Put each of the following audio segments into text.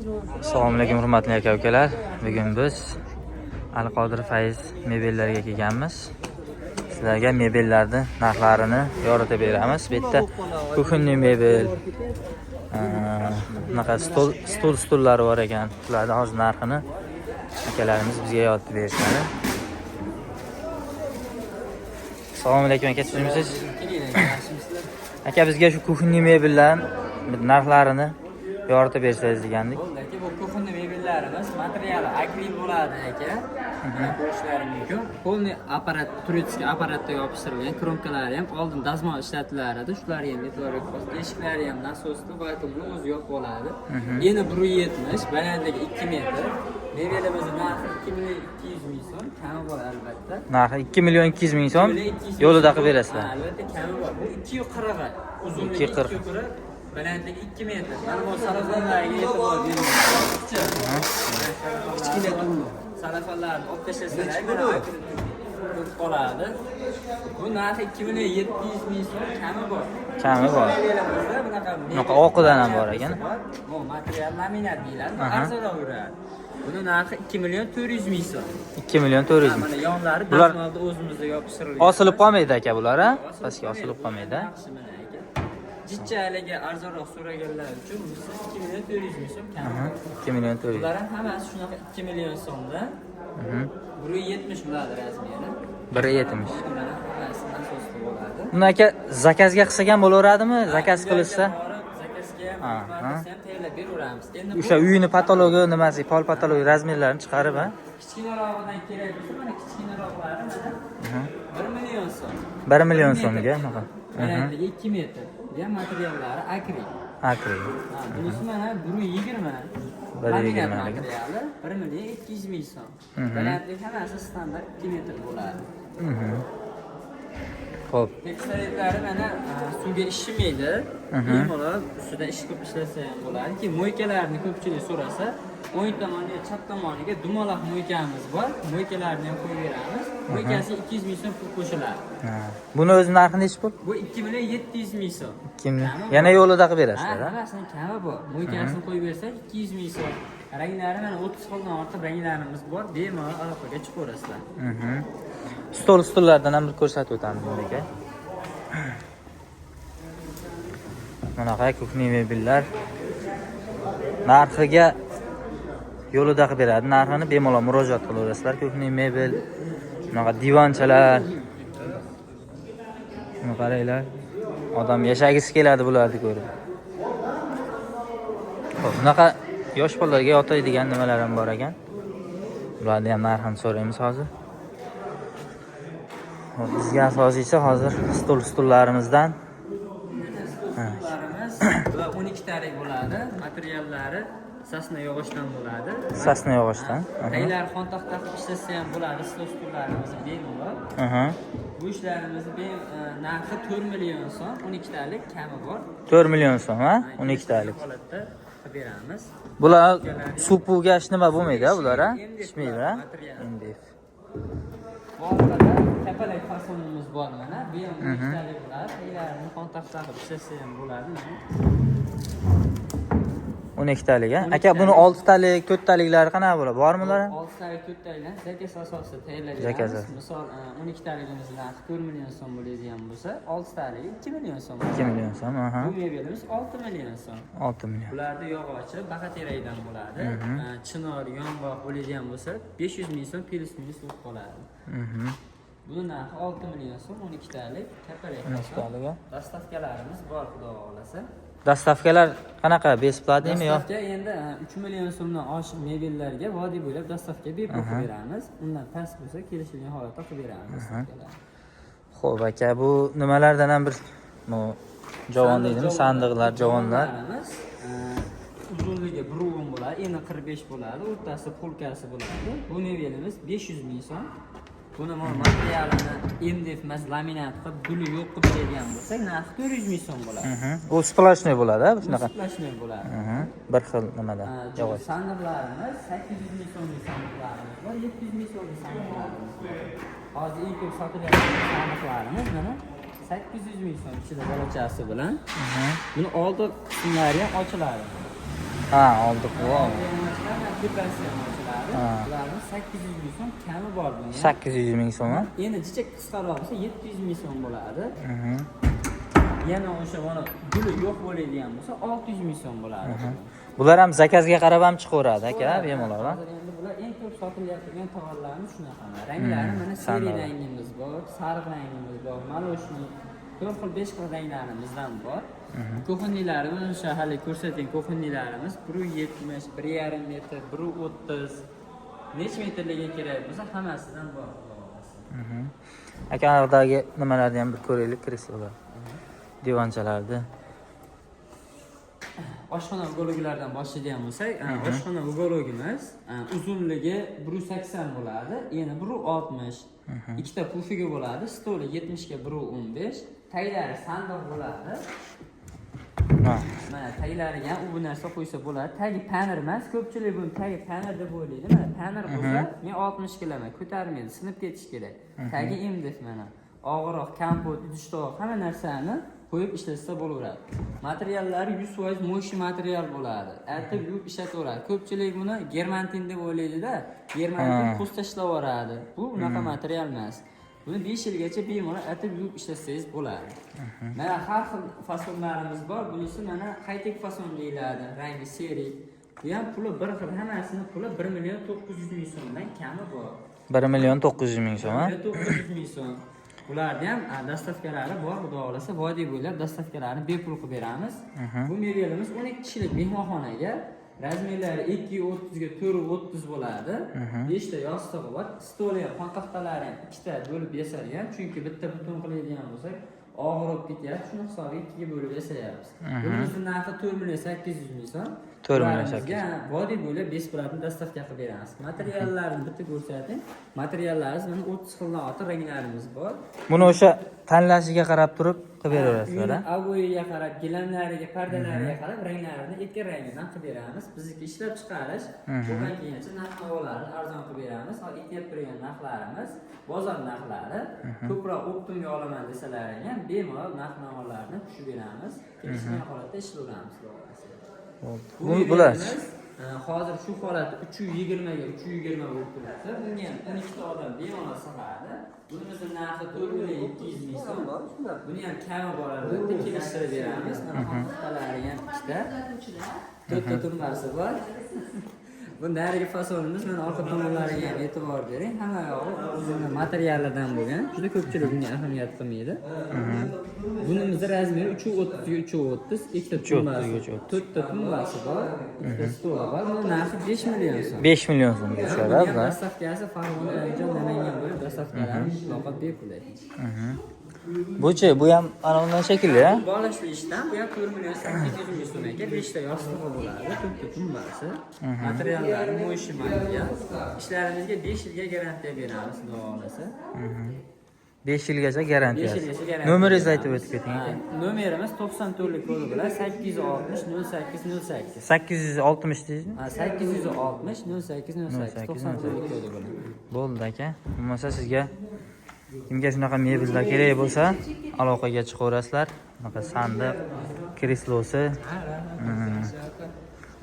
Assalomu alaykum hurmatli aka-ukalar. Bugun biz Alqodir Fayz mebellarga kelganmiz. Sizlarga mebellarning narxlarini yoritib beramiz. Bu yerda kuxunli mebel, bunaqa stol-stollari bor ekan. Ularning hozir narxini akalarimiz bizga yoritib berishadi. Assalomu alaykum aka, tushunmisiz? Aka, bizga shu kuxunli mebellarning narxlarini yoritib bersangiz degandik. Bu kuxunli mebellarimiz materiali akril bo'ladi aka. Ko'rishlaring mumkin. Polni apparat, turistga apparatga yopishtirilgan kromkalari ham oldin dazmol ishlatilardi. Shular ham e'tiborga qo'ying. Eshiklari ham nasosli vakuumli o'zi yo'q bo'ladi. Eni 170, balandligi 2 metr. Mebelimizning narxi 2.200 ming so'm, kami bor albatta. Narxi 2.200 ming so'm. Yo'lida qilib berasizlar. Albatta kami bor. Bu 240. Uzunligi 240. Balandligi 2 metr. Mana bu salafonlarga e'tibor bering. Kichkina turli. Salafonlarni olib tashlasalar, ko'p qoladi. Bu narxi 2.700 ming so'm, kami bor. Kami bor. Bunaqa oqidan ham bor ekan. Bu material laminat deyiladi. Arzonroq yuradi. Buni narxi 2.400 ming so'm. 2.400 ming. Mana yonlari dazmolda o'zimizda yopishtirilgan. Osilib qolmaydi aka bular, ha? Pastga osilib qolmaydi. Jichchaliga arzonroq so'raganlar uchun 2.400 ming so'm kami. 2.400. Bular ham hammasi shunaqa 2 million so'mda. 170 bo'ladi razmeri. 170. Hammasi asosli bo'ladi. Buni aka zakazga qilsak ham bo'laveradimi? Zakaz qilishsa? Zakazga ham tayyorlab beraveramiz. Endi o'sha uyni patologi nimasi, pol patologi razmerlarini chiqarib, ha? Kichkinarog'idan kerak bo'lsa, mana kichkinaroqlari mana 1 million so'm. 1 million so'mga bunaqa. Balandligi 2 metr. Bu materiallari akril. Akril. Bunisi mana 120. 120 materiali 1.200 ming so'm. Balandligi hammasi standart 2 metr bo'ladi. Xo'p. Tekstilitlari mana suvga ishimaydi. Bemalol ustida ish ko'p ishlasa ham bo'ladi. Keyin mo'ykalarni ko'pchilik so'rasa, o'ng tomoniga, chap tomoniga dumaloq mo'ykamiz bor. Mo'ykalarni ham qo'yib beramiz. Mo'ykasi 200 ming so'm pul qo'shiladi. Buni o'zi narxi nechi pul? Bu 2.700 ming so'm. 2 million. Yana yo'lida qilib berasizlar, ha? Hammasining kami bor. Mo'ykasini qo'yib bersak 200 ming so'm. Ranglari mana 30 xildan ortiq ranglarimiz bor. Bemalol aloqaga chiqaverasizlar. Stollardan ham bir ko'rsatib o'tamiz aka. Bunaqa kuxni mebellar narxiga yo'lida qilib beradi. Narxini bemalol murojaat qilaverasizlar. Kuxni mebel, bunaqa divonchalar. Buni qaranglar. Odam yashagisi keladi bularni ko'rib. Xo'p, bunaqa yosh bolalarga yotadigan nimalar ham bor ekan. Bularni ham narxini so'raymiz hozir. Bizga asosiysi hozir stollarimizdan. Va 12 talik bo'ladi. Materiallari sasna yog'ochdan bo'ladi. Sasna yog'ochdan. Ranglar xontoq taqib ishlasa ham bo'ladi. Stollarimiz bemalol. Bu ishlarimizni narxi 4 million so'm, 12 talik kami bor. 4 million so'm, ha? 12 talik. Holatda qilib beramiz. Bular supuga nima bo'lmaydi, bular, ha? Pishmaydi, ha? Endi. Orqada kapalak fasonimiz bor mana. Bu ham 12 talik bo'ladi. Ranglarini xontoq taqib ishlasa ham bo'ladi. 12 talik, ha? Aka, buni 6 talik, 4 taliklari qanaqa bo'ladi? Bormi ular? 6 talik, 4 taliklar zakaz asosida tayyorlangan. Misol 12 taligimiz narxi 4 million so'm bo'ladigan bo'lsa, 6 taligi 2 million so'm. 2 million so'm, aha. Bu mebelimiz 6 million so'm. 6 million. Bularda yog'ochi baqaterakdan bo'ladi. Chinor, yong'oq bo'ladigan bo'lsa, 500 ming so'm plus minus bo'lib qoladi. Buni narxi 6 million so'm, 12 talik, kapalak. 12 talik. Dastavkalarimiz bor, xudo xohlasa. Dastavkalar qanaqa? Besplatnimi yo? Dastavka endi 3 million so'mdan oshiq mebellarga vodiy bo'ylab dastavka bepul qilib beramiz. Undan past bo'lsa kelishilgan holatda qilib beramiz. Xo'p aka, bu nimalardan ham bir javon deydimi? Sandiqlar, javonlar. Uzunligi 1 bo'ladi, eni 45 bo'ladi, o'rtasi polkasi bo'ladi. Bu mebelimiz 500 ming so'm. Buni materialini MDF mas laminat qilib, guli yo'q qilib bergan bo'lsak, narxi 400 ming so'm bo'ladi. U splashnoy bo'ladi, ha, shunaqa. Splashnoy bo'ladi. Bir xil nimada. Javob. Sandiqlarimiz 800 ming so'mlik sandiqlarimiz bor, 700 ming so'mlik sandiqlarimiz bor. Hozir eng ko'p sotilayotgan sandiqlarimiz mana 800 ming so'm ichida bolachasi bilan. Buni oldi qismlari ham ochiladi. Ha, oldik bu. Tepasi ham ochiladi. Ha. Bularning 800 ming so'm kami bor bunga. 800 ming so'm. Endi jichak qisqaroq bo'lsa 700 ming so'm bo'ladi. Mhm. Yana o'sha mana guli yo'q bo'ladigan bo'lsa 600 ming so'm bo'ladi. Bular ham zakazga qarab ham chiqaveradi aka, bemalol. Hozir endi bular eng ko'p sotilayotgan tovarlarimiz shunaqa. Ranglari mana seri rangimiz bor, sariq rangimiz bor, maloshniy, 4 xil 5 xil ranglarimizdan bor. Ko'hinlilarimiz o'sha hali ko'rsatgan ko'hinlilarimiz 1.70, 1.5 metr, 1.30 necha metrlarga kerak bo'lsa hammasidan bor. Aka, aniqdagi nimalarni ham bir ko'raylik, kreslolar. Divonchalarni. Oshxona ugologilardan boshlaydigan bo'lsak, oshxona ugologimiz uzunligi 1.80 bo'ladi, eni 1.60. Ikkita pufiga bo'ladi, stoli 70 ga 1.15, taglari sandiq bo'ladi. Mana taglariga ham u narsa qo'ysa bo'ladi. Tagi panir emas, ko'pchilik buni tagi panir deb o'ylaydi. Mana panir bo'lsa, men 60 kiloman, ko'tarmaydi, sinib ketish kerak. Tagi emdik mana. Og'irroq, kompot, idish-tovoq hamma narsani qo'yib ishlatsa bo'laveradi. Materiallari 100% mo'shi material bo'ladi. Artib yuvib ishlataveradi. Ko'pchilik buni germantin deb o'ylaydi-da, germantin qo'z tashlab yuboradi. Bu unaqa material emas. Buni 5 yilgacha bemalol artib yuvib ishlatsangiz bo'ladi. Mana har xil fasonlarimiz bor. Bunisi mana high-tech fason deyiladi, rangi seri. Bu ham puli bir xil, hammasini puli 1.900.000 so'mdan kami bor. 1.900.000 so'm, ha? 1.900.000 so'm. Ularni ham dastavkalari bor, xudo xolasa, vodiy bo'ylab dastavkalarni bepul qilib beramiz. Bu mebelimiz 12 kishilik mehmonxonaga, razmerlari 2.30 ga 4.30 bo'ladi. 5 ta yostig'i bor, stoli ham, xontaxtalari ham ikkita bo'lib yasalgan, chunki bitta butun qiladigan bo'lsak, og'irib ketyapti. Shuni hisobiga ikkiga bo'lib yasayapmiz. Bunimizning narxi 4.800.000 so'm. 4.800.000. Vodiy bo'ylab besplatni dastavka qilib beramiz. Materiallarni bitta ko'rsating. Materiallarimiz mana 30 xildan ortiq ranglarimiz bor. Buni o'sha tanlashiga qarab turib qilib beraverasizlar, ha? Avoyiga qarab, gilamlariga, pardalariga qarab ranglarini ikki rangidan qilib beramiz. Bizniki ishlab chiqarish, bundan keyincha narx-navolarni arzon qilib beramiz. Hozir aytib turgan narxlarimiz bozor narxlari. Ko'proq optimga olaman desalaring ham bemalol narx-navolarni tushib beramiz. Kelishgan holatda ishlayveramiz. Bular hozir shu holatda 320 ga 320 bo'lib turibdi. Bunga ham 12 ta odam bemalol sig'adi. Bunimizning narxi 4.200.000 so'm. Buni ham kami bor albatta, kelishtirib beramiz. Mana xontaxtalari ham ikkita. 4 ta tumbasi bor. Bu narigi fasonimiz, mana orqa tomonlariga ham e'tibor bering. Hamma yog'i o'zining materiallardan bo'lgan. Juda ko'pchilik bunga ahamiyat qilmaydi. Bunimizda razmeri 3.30 ga 3.30, ikkita tumbasi, 4 ta tumbasi bor, ikkita stoli bor. Buni narxi 5 million so'm. 5 million so'mga tushadi, ha? Dastavkasi Farg'ona, Andijon, Namangan bo'lib dastavkalari mutlaqo bepul. Bu-chi, bu ham ana undan shekilli, ha? Bolashli ishdan, bu ham 4.800.000 so'm ekan, 5 ta yostig'i bo'ladi, 4 ta tumbasi. Materiallari mo'shi material. Ishlarimizga 5 yilga garantiya beramiz, xudo xolasa. 5 yilgacha garantiya. 5 yilgacha garantiya. Nomeringizni aytib o'tib keting. Nomerimiz 94lik kodi bilan 860 0808. 860 deysizmi? 860 0808 94lik kodi bilan. Bo'ldi aka. Bo'lmasa sizga kimga shunaqa mebellar kerak bo'lsa, aloqaga chiqaverasizlar. Bunaqa sandiq, kreslosi.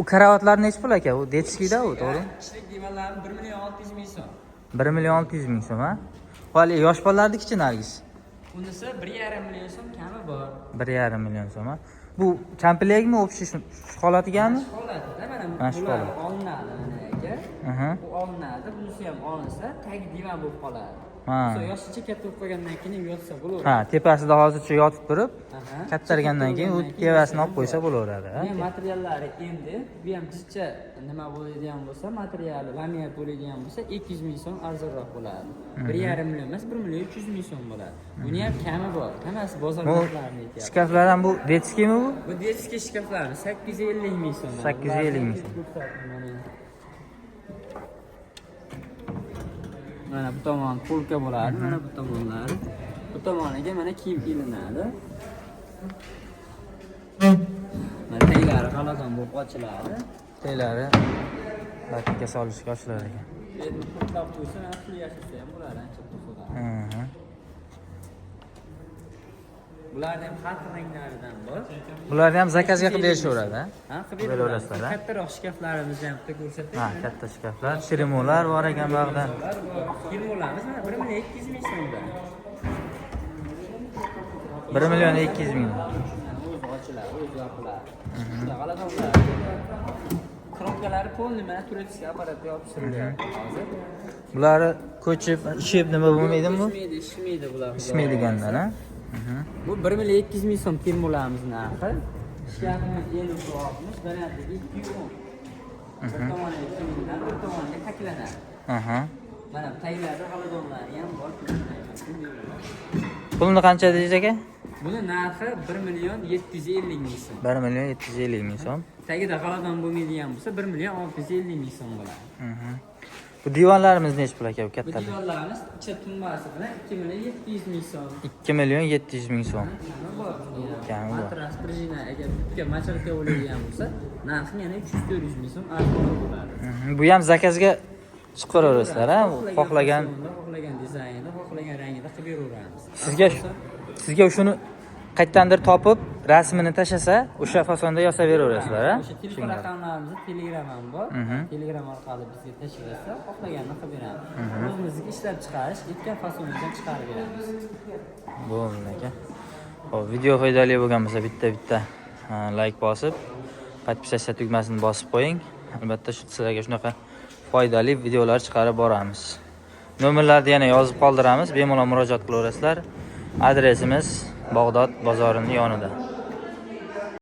U karavotlar nech pul aka? U detskida u, to'g'rimi? Kishilik divanlari 1.600.000 so'm. 1.600.000 so'm, ha? Hali yosh bolalarniki nargis. Bunisi 1.5 million so'm kami bor. 1.5 million so'm, ha? Bu komplektmi, общий shu holatigami? Holatida mana Mana bular olinadi mana aka. Bu olinadi, bunisi ham olinsa, tagi divan bo'lib qoladi. So yoshicha katta bo'lib qolgandan keyin yotsa bo'laveradi. Ha, tepasida hozircha yotib turib, kattargandan keyin u tevasini olib qo'ysa bo'laveradi, ha? Men materiallari endi, bu ham jicha nima bo'ladigan bo'lsa, materiali laminat bo'ladigan bo'lsa, 200.000 so'm arzonroq bo'ladi. 1.5 million emas, 1.300.000 so'm bo'ladi. Buni ham kami bor. Hammasi bozor narxlarini aytyapti. Shkaflar ham bu detskimi bu? Bu detskiy shkaflar 850.000 so'm. 850.000 so'm. Mana bu tomon polka bo'ladi, mana bu tomonlari. Bu tomoniga mana kiyim ilinadi. Mana taglari g'alazon bo'lib ochiladi. Taglari latika solishga ochilar ekan. Endi qutlab qo'ysa, mana pul yashasa ham bo'ladi, ancha pul bo'ladi. Bularni ham har xil ranglaridan bor. Bularni ham zakazga qilib berishaveradi. Ha, qilib Qilib beraverasizlar. beraverasizlar. Kattaroq shkaflarimizni ham bitta ko'rsatay. Ha, katta shkaflar, shirimolar bor ekan bu yoqda. Firmalarimiz mana 1 million 200 ming so'mda. 1 million 200 ming. O'zi ochiladi, o'zi yopiladi. G'alabonlar. Kromkalari polni mana turetskiy apparatga yopishtirilgan hozir. Bular ko'chib, ishib nima bo'lmaydimi bu? Ishmaydi bular. Ishmaydigandan, ha? Bu 1 million 200 ming so'm firmalarimiz narxi. Shkafimiz 50 oltmish, balandligi 210. Bir tomoniga 2 mingdan, bir tomoniga taklanadi. Aha. Mana taglarda g'alabonlari ham bor. Pulni qancha deysiz aka? Buni narxi 1 million 750 ming so'm. 1 million 750 ming so'm. Tagida g'alabon bo'lmaydigan bo'lsa 1 million 650 ming so'm bo'ladi. Bu divonlarimiz necha pul aka bu Bu kattalar? diyorlarimiz ichi tumbasi bilan 2 million 700 ming so'm. 2 million 700 ming so'm. Kami bor. Matras prijina agar bitga machalka bo'ladigan bo'lsa, narxi yana 300-400 ming so'm arzonroq bo'ladi. Bu ham zakazga chiqaraverasizlar, ha? Xohlagan dizaynda, xohlagan rangida qilib beraveramiz. sizga shuni qayerdandir topib, rasmini tashlasa, o'sha fasonda yasab beraverasizlar, ha? O'sha telefon raqamlarimizda Telegram ham bor. Telegram orqali bizga tashlaysa, xohlaganini qilib beramiz. O'zimizga ishlab chiqarish, aytgan fasondan chiqarib beramiz. Bo'ldi aka. Xo'p, video foydali bo'lgan bo'lsa bitta like bosib, podpisatsiya tugmasini bosib qo'ying. Albatta sizlarga shunaqa foydali videolar chiqarib boramiz. Nomerlarni yana yozib qoldiramiz, bemalol murojaat qilaverasizlar. Adresimiz Bog'dod bozorining yonida.